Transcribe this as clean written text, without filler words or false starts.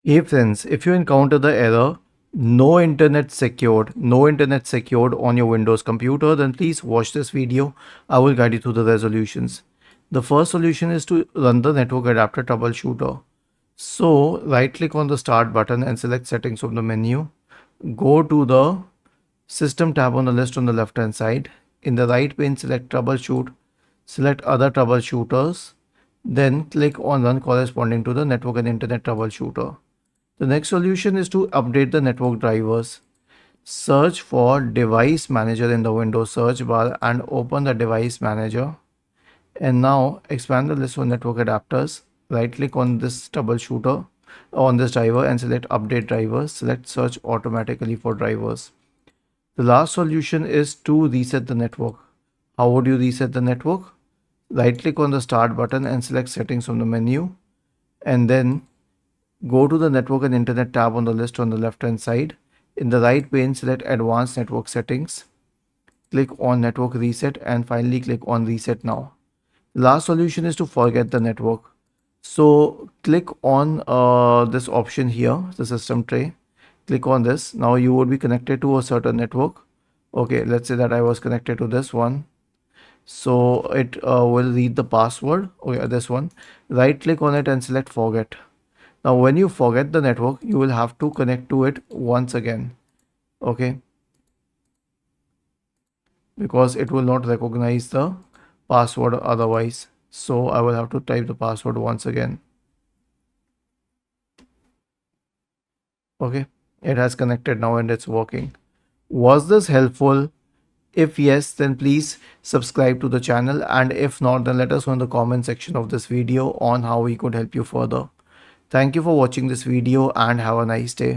Hey friends, if you encounter the error no internet secured on your Windows computer, then please watch this video. I will guide you through the resolutions. The first solution is to run the network adapter troubleshooter. So right click on the start button and select settings from the menu. Go to the system tab on the list on the left hand side. In the right pane, select troubleshoot, select other troubleshooters, then click on run corresponding to the network and internet troubleshooter. The next solution is to update the network drivers. Search for device manager in the Windows search bar and open the device manager. And now expand the list of network adapters. Right click on this troubleshooter on this driver and select update drivers. Select search automatically for drivers. The last solution is to reset the network. How would you reset the network? Right click on the start button and select settings from the menu, and then go to the network and internet tab on the list on the left hand side. In the right pane, select advanced network settings. Click on network reset and finally click on reset now. The last solution is to forget the network. So click on this option here, the system tray. Click on this. Now you would be connected to a certain network. Okay, let's say that I was connected to this one. So it will read the password. Okay, this one. Right click on it and select forget. Now when you forget the network, you will have to connect to it once again. Okay, because it will not recognize the password otherwise. So I will have to type the password once again. Okay, it has connected now and it's working. Was this helpful? If yes, then please subscribe to the channel, and if not, then let us know in the comment section of this video on how we could help you further. Thank you for watching this video and have a nice day.